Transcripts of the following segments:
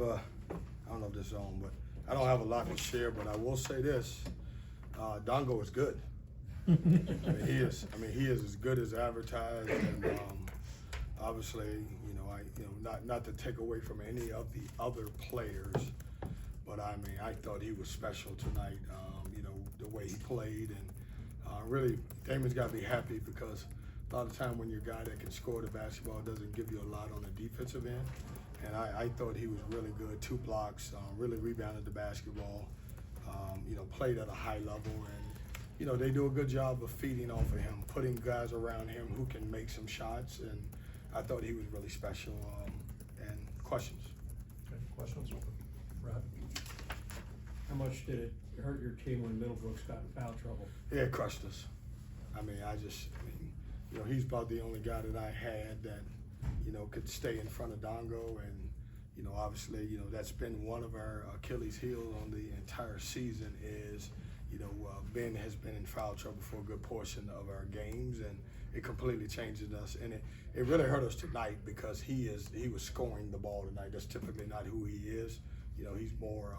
I don't know if this is on, but I don't have a lot to share, but I will say this, Dongo is good. I mean, he is as good as advertised, and obviously, not to take away from any of the other players, but I mean, I thought he was special tonight. The way he played, and really, Damon's got to be happy because a lot of time when you're a guy that can score the basketball, it doesn't give you a lot on the defensive end. And I thought he was really good. 2 blocks, really rebounded the basketball. Played at a high level, and they do a good job of feeding off of him, putting guys around him who can make some shots. And I thought he was really special. And questions? Okay, questions? Rod? How much did it hurt your team when Middlebrooks got in foul trouble? Yeah, it crushed us. He's about the only guy that I had that, could stay in front of Dongo, and, obviously, that's been one of our Achilles heels on the entire season is, Ben has been in foul trouble for a good portion of our games, and it completely changes us. And it really hurt us tonight because he was scoring the ball tonight. That's typically not who he is. He's more,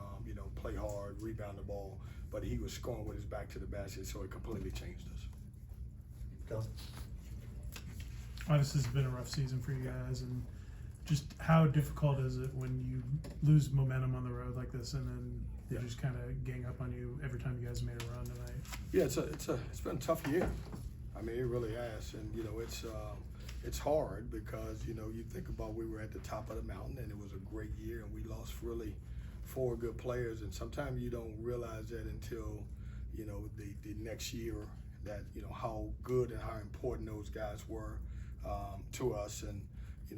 play hard, rebound the ball, but he was scoring with his back to the basket, so it completely changed us. Go. Obviously, it's been a rough season for you guys, and just how difficult is it when you lose momentum on the road like this, and then they just kind of gang up on you every time you guys made a run tonight? Yeah, it's been a tough year. I mean, it really has, and it's hard because you think about we were at the top of the mountain, and it was a great year, and we lost really 4 good players, and sometimes you don't realize that until the next year that how good and how important those guys were to us. And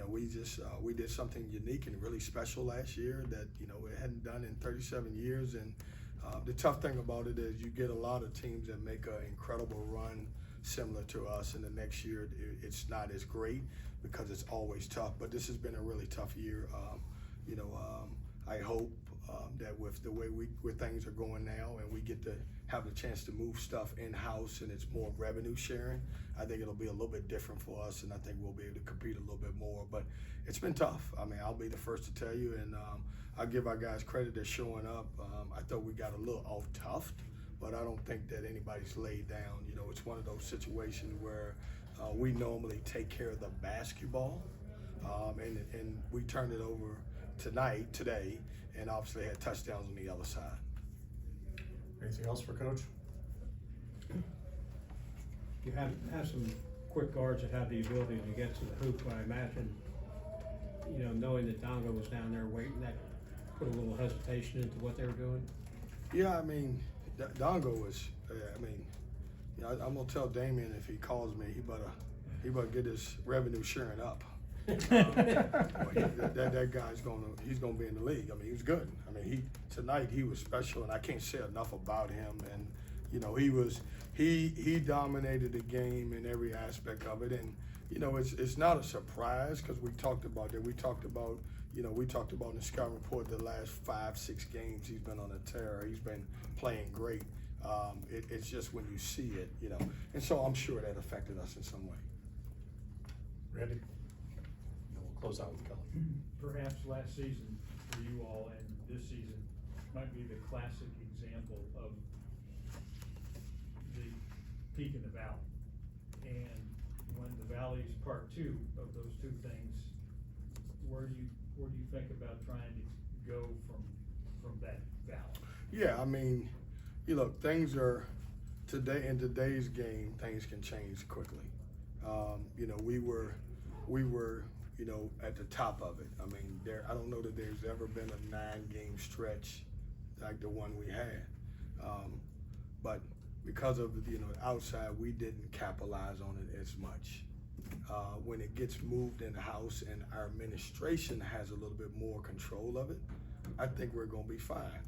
we did something unique and really special last year that it hadn't done in 37 years. And the tough thing about it is you get a lot of teams that make an incredible run similar to us, and the next year it's not as great because it's always tough. But this has been a really tough year. I hope that with the way where things are going now, and we get to have the chance to move stuff in-house and it's more revenue sharing, I think it'll be a little bit different for us, and I think we'll be able to compete a little bit more. But it's been tough. I mean, I'll be the first to tell you, and I'll give our guys credit. They're showing up. I thought we got a little off-toughed, but I don't think that anybody's laid down. It's one of those situations where we normally take care of the basketball, and we turned it over today, and obviously had touchdowns on the other side. Anything else for Coach? You have some quick guards that have the ability to get to the hoop, but I imagine, knowing that Dongo was down there waiting, that put a little hesitation into what they were doing? Yeah, I mean, Dongo was, I'm going to tell Damien if he calls me, he better get his revenue sharing up. That guy's he's gonna be in the league. I mean, he was good. I mean, tonight he was special, and I can't say enough about him. And he dominated the game in every aspect of it. And it's not a surprise because we talked about that. We talked about in the scouting report the last 5-6 games he's been on a tear. He's been playing great. It's just when you see it, and so I'm sure that affected us in some way. Randy? Close out with Kelly. Perhaps last season for you all and this season might be the classic example of the peak and the valley. And when the valley's part 2 of those 2 things, where do you think about trying to go from that valley? Yeah, I mean, look, things are in today's game, things can change quickly. We were at the top of it. I mean, I don't know that there's ever been a 9-game stretch like the one we had. But because of the outside, we didn't capitalize on it as much. When it gets moved in the house and our administration has a little bit more control of it, I think we're going to be fine.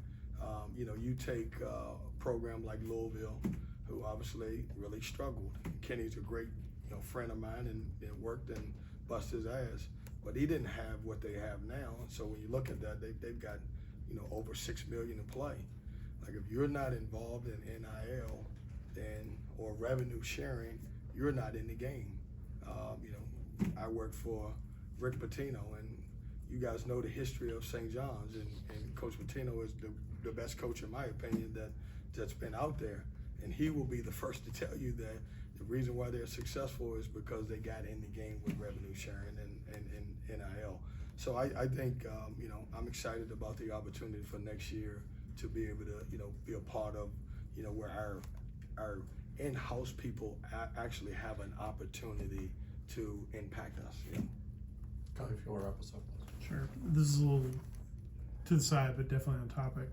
You take a program like Louisville, who obviously really struggled. Kenny's a great friend of mine and worked and bust his ass, but he didn't have what they have now. So when you look at that, they've got over $6 million to play. Like if you're not involved in NIL or revenue sharing, you're not in the game. I worked for Rick Pitino, and you guys know the history of St. John's, and Coach Patino is the best coach, in my opinion, that's been out there. And he will be the first to tell you that the reason why they're successful is because they got in the game with revenue sharing and NIL. So I think, you know, I'm excited about the opportunity for next year to be able to, you know, be a part of, you know, where our in-house people actually have an opportunity to impact us. You know? Kelly, if you want to wrap us up. Sure. This is a little to the side, but definitely on topic.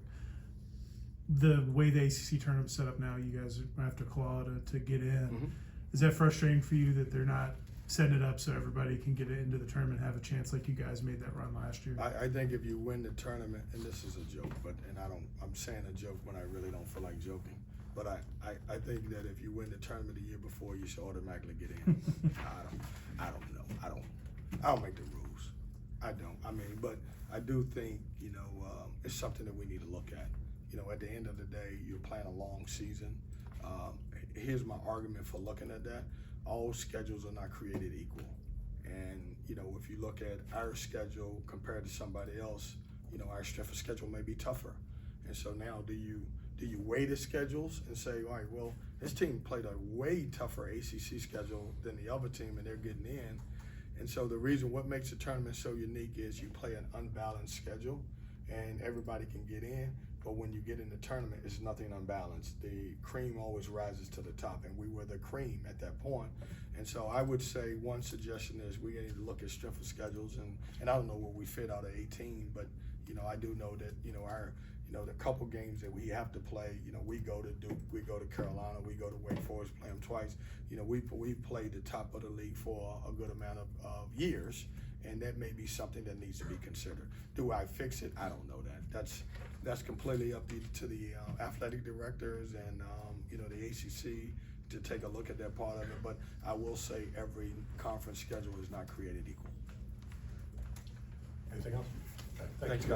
The way the ACC tournament's set up now, you guys have to claw to get in. Mm-hmm. Is that frustrating for you that they're not setting it up so everybody can get into the tournament and have a chance like you guys made that run last year? I think if you win the tournament, and this is a joke, I'm saying a joke when I really don't feel like joking. But I think that if you win the tournament the year before, you should automatically get in. I don't know. I don't make the rules. I don't. I mean, but I do think, you know, it's something that we need to look at. You know, at the end of the day, you're playing a long season. Here's my argument for looking at that. All schedules are not created equal. And, you know, if you look at our schedule compared to somebody else, you know, our strength of schedule may be tougher. And so now do you weigh the schedules and say, all right, well, this team played a way tougher ACC schedule than the other team and they're getting in. And so the reason what makes the tournament so unique is you play an unbalanced schedule and everybody can get in. But when you get in the tournament, it's nothing unbalanced. The cream always rises to the top, and we were the cream at that point. And so I would say one suggestion is we need to look at strength of schedules, and I don't know where we fit out of 18, but you know I do know that the couple games that we have to play. You know, we go to Duke, we go to Carolina, we go to Wake Forest, play them twice. You know, we played the top of the league for a good amount of years. And that may be something that needs to be considered. Do I fix it? I don't know that. That's completely up to the athletic directors and you know, the ACC to take a look at that part of it. But I will say every conference schedule is not created equal. Anything else? Okay, Thanks, you. guys.